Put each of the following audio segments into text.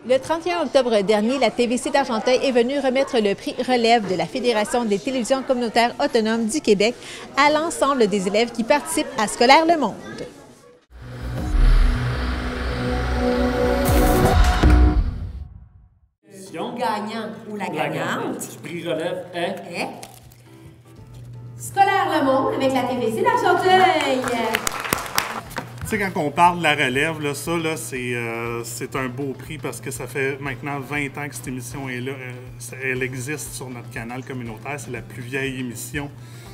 Le 31 octobre dernier, la TVC d'Argenteuil est venue remettre le prix Relève de la Fédération des télévisions communautaires autonomes du Québec à l'ensemble des élèves qui participent à Scolaire Le Monde. Le gagnant ou la gagnante Du prix Relève est Scolaire Le Monde avec la TVC d'Argenteuil. Tu sais, quand on parle de la relève, là, ça, là, c'est un beau prix parce que ça fait maintenant 20 ans que cette émission est là. Elle existe sur notre canal communautaire. C'est la plus vieille émission.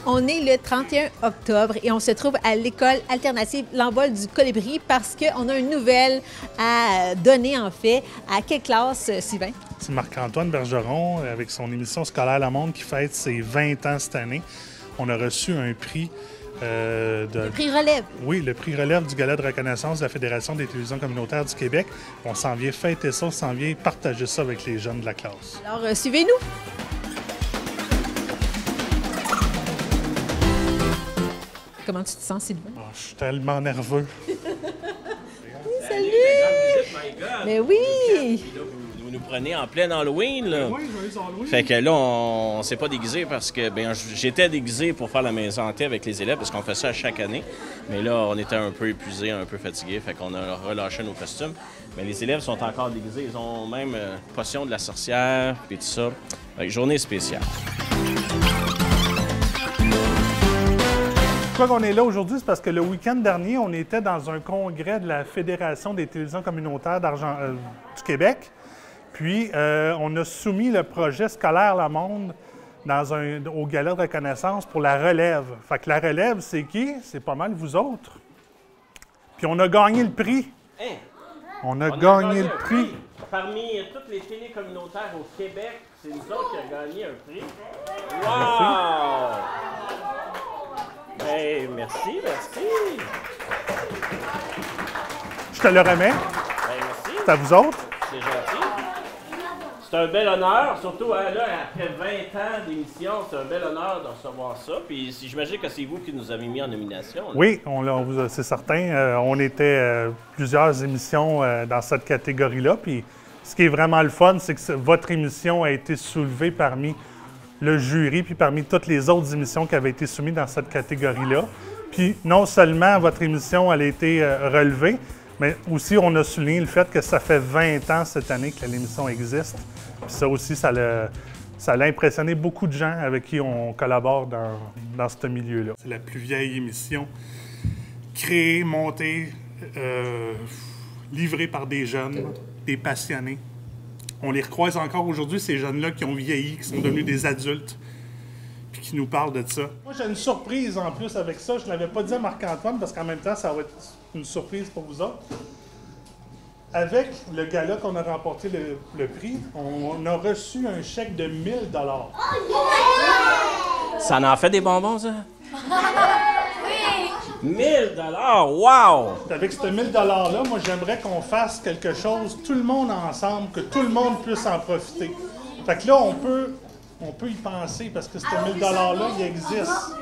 On est le 31 octobre et on se trouve à l'école alternative L'Envol du Colibri parce qu'on a une nouvelle à donner, en fait. À quelle classe, Sylvain? C'est Marc-Antoine Bergeron avec son émission Scolaire Le Monde qui fête ses 20 ans cette année. On a reçu un prix. Le prix Relève. Oui, le prix Relève du Gala de reconnaissance de la Fédération des télévisions communautaires du Québec. On s'en vient fêter ça, on s'en vient partager ça avec les jeunes de la classe. Alors, suivez-nous. Comment tu te sens, Sylvain? Oh, je suis tellement nerveux. Salut! My God! Mais oui! Vous nous prenez en plein Halloween, là. Oui, joyeux Halloween. Fait que là, on s'est pas déguisé parce que j'étais déguisé pour faire la maison hantée avec les élèves parce qu'on fait ça chaque année. Mais là, on était un peu épuisés, un peu fatigués, fait qu'on a relâché nos costumes. Mais les élèves sont encore déguisés, ils ont même potion de la sorcière et tout ça. Fait que journée spéciale. Pourquoi on est là aujourd'hui? C'est parce que le week-end dernier, on était dans un congrès de la Fédération des télévisions communautaires du Québec. Puis, on a soumis le projet Scolaire Le Monde au Gala de reconnaissance pour la relève. Fait que la relève, c'est qui? C'est pas mal vous autres. Puis, on a gagné le prix. Hein? On a gagné le prix. Parmi toutes les télés communautaires au Québec, c'est nous autres qui avons gagné un prix. Wow! Hey, merci. Je te le remets. Ben, merci. C'est à vous autres. C'est gentil. C'est un bel honneur, surtout là, après 20 ans d'émission, c'est un bel honneur de recevoir ça. Puis j'imagine que c'est vous qui nous avez mis en nomination. Là. Oui, c'est certain. On était plusieurs émissions dans cette catégorie-là. Puis ce qui est vraiment le fun, c'est que votre émission a été soulevée parmi le jury, puis parmi toutes les autres émissions qui avaient été soumises dans cette catégorie-là. Puis non seulement votre émission elle a été relevée, mais aussi on a souligné le fait que ça fait 20 ans cette année que l'émission existe. Puis ça aussi, ça l'a impressionné beaucoup de gens avec qui on collabore dans ce milieu-là. C'est la plus vieille émission créée, montée, livrée par des jeunes, des passionnés. On les recroise encore aujourd'hui, ces jeunes-là qui ont vieilli, qui sont devenus des adultes, puis qui nous parlent de ça. Moi, j'ai une surprise en plus avec ça. Je ne l'avais pas dit à Marc-Antoine parce qu'en même temps, ça va être une surprise pour vous autres. Avec le gala qu'on a remporté le prix, on a reçu un chèque de 1 000 $. Ça en fait des bonbons, ça? 1 000 $! Wow! Avec ce 1 000 $-là, moi, j'aimerais qu'on fasse quelque chose, tout le monde ensemble, que tout le monde puisse en profiter. Fait que là, on peut y penser parce que ce 1 000 $-là, il existe.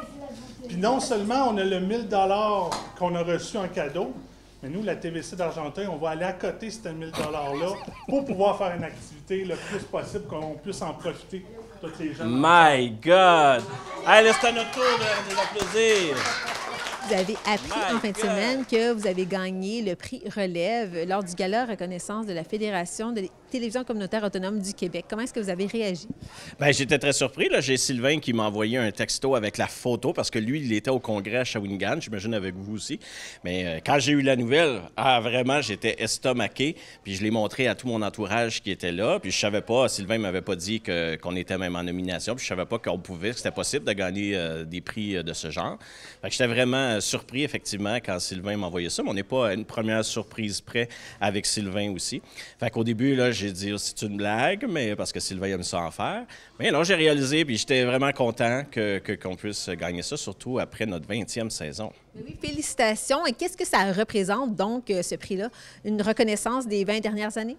Puis non seulement on a le 1 000 $ qu'on a reçu en cadeau, mais nous, la TVC d'Argenteuil, on va aller à côté de ce 1 000 $-là pour pouvoir faire une activité le plus possible, qu'on puisse en profiter, toutes les gens. My God! Allez, c'est à notre tour de l'applaudir! Vous avez appris en fin de semaine que vous avez gagné le prix Relève lors du gala reconnaissance de la Fédération des télévisions communautaires autonomes du Québec. Comment est-ce que vous avez réagi? Bien, j'étais très surpris. J'ai Sylvain qui m'a envoyé un texto avec la photo parce que lui, il était au congrès à Shawinigan, j'imagine avec vous aussi. Mais quand j'ai eu la nouvelle, vraiment, j'étais estomaqué. Puis je l'ai montré à tout mon entourage qui était là. Puis je savais pas, Sylvain ne m'avait pas dit qu'on était même en nomination. Puis je savais pas qu'on pouvait, que c'était possible de gagner des prix de ce genre. Fait que j'étais vraiment surpris, effectivement, quand Sylvain m'a envoyé ça. Mais on n'est pas à une première surprise près avec Sylvain aussi. Fait qu'au début, là, j'ai dit, c'est une blague, mais parce que Sylvain aime ça en faire. Mais non, j'ai réalisé, puis j'étais vraiment content qu'on puisse gagner ça, surtout après notre 20e saison. Oui, félicitations. Et qu'est-ce que ça représente, donc, ce prix-là? Une reconnaissance des 20 dernières années?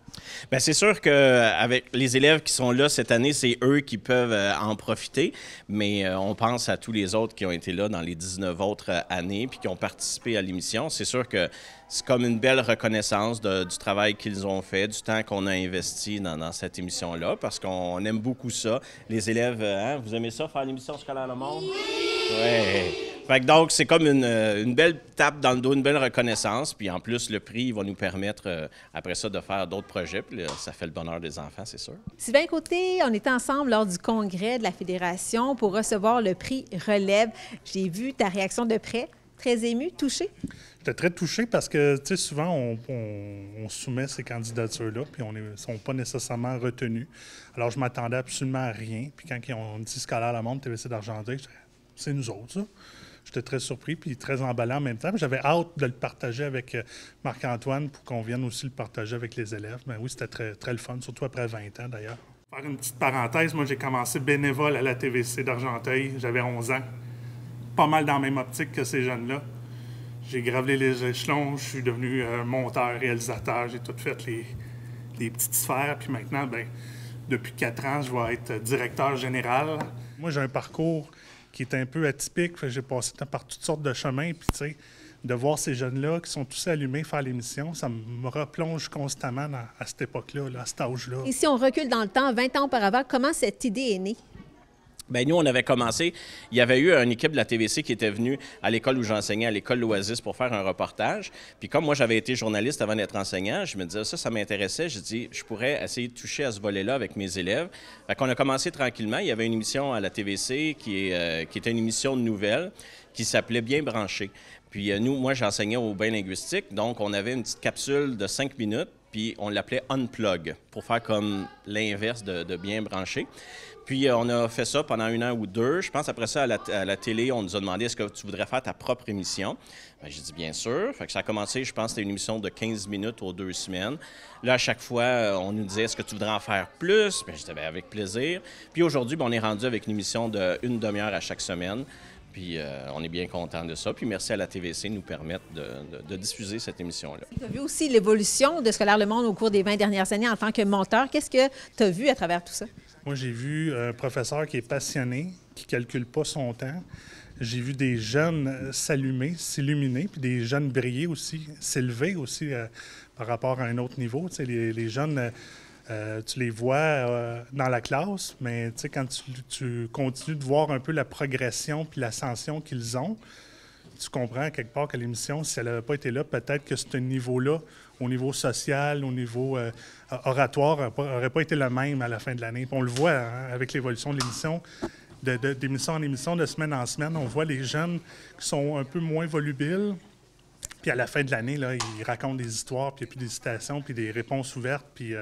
Bien, c'est sûr qu'avec les élèves qui sont là cette année, c'est eux qui peuvent en profiter, mais on pense à tous les autres qui ont été là dans les 19 autres années puis qui ont participé à l'émission. C'est sûr que c'est comme une belle reconnaissance du travail qu'ils ont fait, du temps qu'on a investi dans cette émission-là, parce qu'on aime beaucoup ça. Les élèves, hein, vous aimez ça, faire l'émission Scolaire Le Monde? Oui! Fait que donc, c'est comme une belle tape dans le dos, une belle reconnaissance. Puis en plus, le prix va nous permettre, après ça, de faire d'autres projets. Puis là, ça fait le bonheur des enfants, c'est sûr. Sylvain Côté, on était ensemble lors du congrès de la Fédération pour recevoir le prix Relève. J'ai vu ta réaction de près, très émue, touchée. J'étais très touché parce que, tu sais, souvent, on soumet ces candidatures-là, puis on ne sont pas nécessairement retenus. Alors, je m'attendais absolument à rien. Puis quand on dit Scolaire Le Monde, TVC d'Argenteuil, c'est nous autres, ça. J'étais très surpris puis très emballé en même temps. J'avais hâte de le partager avec Marc-Antoine pour qu'on vienne aussi le partager avec les élèves. Mais oui, c'était très, très le fun, surtout après 20 ans d'ailleurs. Faire une petite parenthèse, moi j'ai commencé bénévole à la TVC d'Argenteuil. J'avais 11 ans. Pas mal dans la même optique que ces jeunes-là. J'ai gravé les échelons, je suis devenu monteur, réalisateur, j'ai tout fait les petites sphères. Puis maintenant, bien, depuis 4 ans, je vais être directeur général. Moi, j'ai un parcours qui est un peu atypique. J'ai passé par toutes sortes de chemins. Puis, tu sais, de voir ces jeunes-là qui sont tous allumés faire l'émission, ça me replonge constamment à cette époque-là, à cet âge-là. Et si on recule dans le temps, 20 ans auparavant, comment cette idée est née? Bien, nous, on avait commencé, il y avait eu une équipe de la TVC qui était venue à l'école où j'enseignais, à l'école L'Oasis, pour faire un reportage. Puis comme moi, j'avais été journaliste avant d'être enseignant, je me disais, ça m'intéressait. J'ai dit, je pourrais essayer de toucher à ce volet-là avec mes élèves. Fait qu'on a commencé tranquillement. Il y avait une émission à la TVC qui était une émission de nouvelles qui s'appelait Bien branché. Puis moi, j'enseignais au bain linguistique, donc on avait une petite capsule de 5 minutes, puis on l'appelait Unplug, pour faire comme l'inverse de Bien branché. Puis on a fait ça pendant 1 an ou 2. Je pense après ça, à la télé, on nous a demandé est-ce que tu voudrais faire ta propre émission. Bien, j'ai dit bien sûr. Fait que ça a commencé, je pense, c'était une émission de 15 minutes aux 2 semaines. Là, à chaque fois, on nous disait est-ce que tu voudrais en faire plus? Bien, je disais bien, avec plaisir. Puis aujourd'hui, bien, on est rendu avec une émission de 1 demi-heure à chaque semaine. Puis on est bien content de ça. Puis merci à la TVC de nous permettre de diffuser cette émission-là. Tu as vu aussi l'évolution de Scolaire Le Monde au cours des 20 dernières années en tant que monteur. Qu'est-ce que tu as vu à travers tout ça? Moi, j'ai vu un professeur qui est passionné, qui ne calcule pas son temps. J'ai vu des jeunes s'allumer, s'illuminer, puis des jeunes briller aussi, s'élever aussi par rapport à un autre niveau. Tu sais, les jeunes, tu les vois dans la classe, mais tu sais, quand tu continues de voir un peu la progression puis l'ascension qu'ils ont, tu comprends quelque part que l'émission, si elle n'avait pas été là, peut-être que ce niveau-là, au niveau social, au niveau oratoire, n'aurait pas été le même à la fin de l'année. Puis on le voit hein, avec l'évolution de l'émission, d'émission en émission, de semaine en semaine. On voit les jeunes qui sont un peu moins volubiles. Puis à la fin de l'année, là, ils racontent des histoires, puis il y a plus des citations, puis des réponses ouvertes. Puis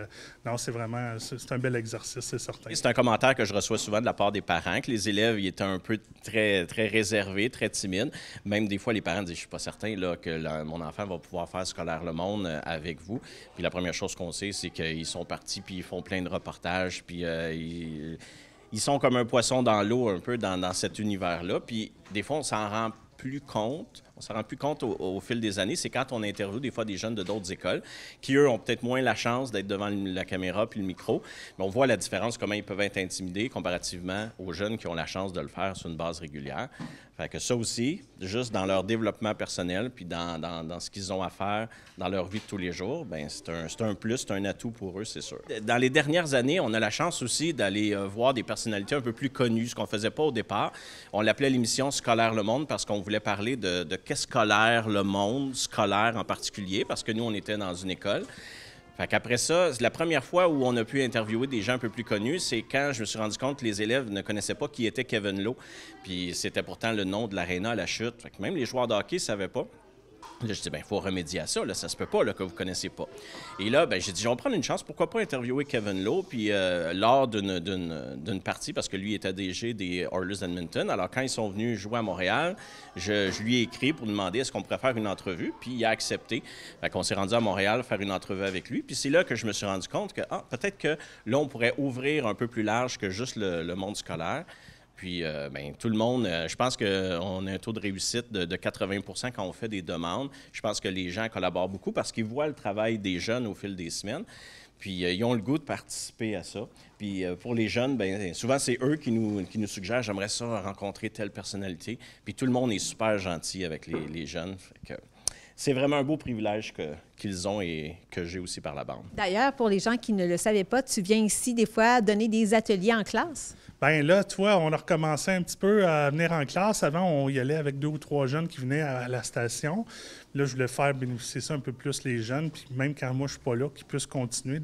non, c'est vraiment, c'est un bel exercice, c'est certain. C'est un commentaire que je reçois souvent de la part des parents, que les élèves ils étaient un peu très, très réservés, très timides. Même des fois, les parents disent, je suis pas certain là, que mon enfant va pouvoir faire Scolaire Le Monde avec vous. Puis la première chose qu'on sait, c'est qu'ils sont partis, puis ils font plein de reportages, puis ils sont comme un poisson dans l'eau un peu dans cet univers-là. Puis des fois, on s'en rend plus compte. On s'en rend plus compte au fil des années. C'est quand on interviewe des fois des jeunes de d'autres écoles qui, eux, ont peut-être moins la chance d'être devant la caméra puis le micro. Mais on voit la différence, comment ils peuvent être intimidés comparativement aux jeunes qui ont la chance de le faire sur une base régulière. Fait que ça aussi, juste dans leur développement personnel puis dans ce qu'ils ont à faire dans leur vie de tous les jours, bien, c'est un plus, c'est un atout pour eux, c'est sûr. Dans les dernières années, on a la chance aussi d'aller voir des personnalités un peu plus connues, ce qu'on ne faisait pas au départ. On l'appelait l'émission Scolaire Le Monde parce qu'on voulait parler de qu'est scolaire le monde, scolaire en particulier, parce que nous, on était dans une école. Fait qu'après ça, la première fois où on a pu interviewer des gens un peu plus connus, c'est quand je me suis rendu compte que les élèves ne connaissaient pas qui était Kevin Lowe. Puis c'était pourtant le nom de l'aréna à la chute. Fait que même les joueurs de hockey ne savaient pas. Là, je dis, bien, il faut remédier à ça. Là, ça se peut pas là, que vous ne connaissez pas. Et là, bien, j'ai dit, on va prendre une chance. Pourquoi pas interviewer Kevin Lowe? Puis lors d'une partie, parce que lui était DG des Oilers d'Edmonton. Alors, quand ils sont venus jouer à Montréal, je lui ai écrit pour demander est-ce qu'on pourrait faire une entrevue. Puis il a accepté. Fait qu'on s'est rendu à Montréal faire une entrevue avec lui. Puis c'est là que je me suis rendu compte que peut-être que là, on pourrait ouvrir un peu plus large que juste le monde scolaire. Puis, tout le monde, je pense qu'on a un taux de réussite de 80 quand on fait des demandes. Je pense que les gens collaborent beaucoup parce qu'ils voient le travail des jeunes au fil des semaines. Puis, ils ont le goût de participer à ça. Puis, pour les jeunes, souvent, c'est eux qui nous suggèrent « j'aimerais ça rencontrer telle personnalité ». Puis, tout le monde est super gentil avec les jeunes. Fait que c'est vraiment un beau privilège qu'ils ont et que j'ai aussi par la bande. D'ailleurs, pour les gens qui ne le savaient pas, tu viens ici des fois donner des ateliers en classe? Bien là, toi, on a recommencé un petit peu à venir en classe. Avant, on y allait avec 2 ou 3 jeunes qui venaient à la station. Là, je voulais faire bénéficier ça un peu plus les jeunes, puis même quand moi, je ne suis pas là, qu'ils puissent continuer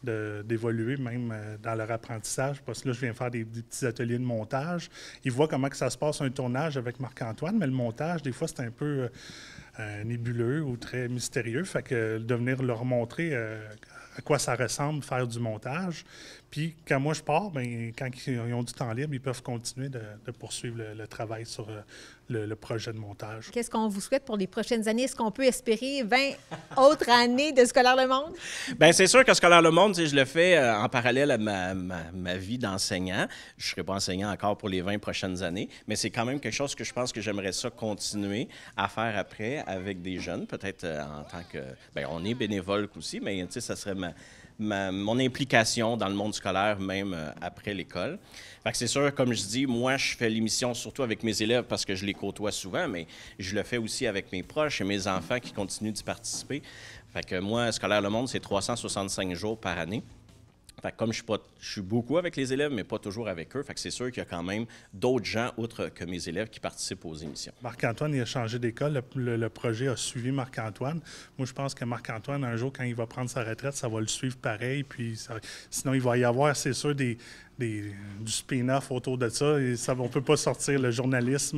d'évoluer même dans leur apprentissage, parce que là, je viens faire des petits ateliers de montage. Ils voient comment que ça se passe un tournage avec Marc-Antoine, mais le montage, des fois, c'est un peu nébuleux ou très mystérieux. Fait que de venir leur montrer à quoi ça ressemble faire du montage. Puis quand moi je pars, bien, quand ils ont du temps libre, ils peuvent continuer de poursuivre le travail sur le projet de montage. Qu'est-ce qu'on vous souhaite pour les prochaines années? Est-ce qu'on peut espérer 20 autres années de Scolaire Le Monde? Bien, c'est sûr que Scolaire Le Monde, je le fais en parallèle à ma vie d'enseignant. Je ne serai pas enseignant encore pour les 20 prochaines années, mais c'est quand même quelque chose que je pense que j'aimerais ça continuer à faire après avec des jeunes, peut-être en tant que... Bien, on est bénévole aussi, mais ça serait mon implication dans le monde scolaire, même après l'école. Fait que c'est sûr, comme je dis, moi, je fais l'émission surtout avec mes élèves parce que je les côtoie souvent, mais je le fais aussi avec mes proches et mes enfants qui continuent d'y participer. Fait que moi, Scolaire Le Monde, c'est 365 jours par année. Fait que comme je suis beaucoup avec les élèves, mais pas toujours avec eux, fait que c'est sûr qu'il y a quand même d'autres gens, outre que mes élèves, qui participent aux émissions. Marc-Antoine, il a changé d'école. Le projet a suivi Marc-Antoine. Moi, je pense que Marc-Antoine, un jour, quand il va prendre sa retraite, ça va le suivre pareil. Puis sinon, il va y avoir, c'est sûr, du spin-off autour de ça. Et ça on ne peut pas sortir le journaliste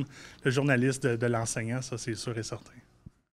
de l'enseignant, ça, c'est sûr et certain.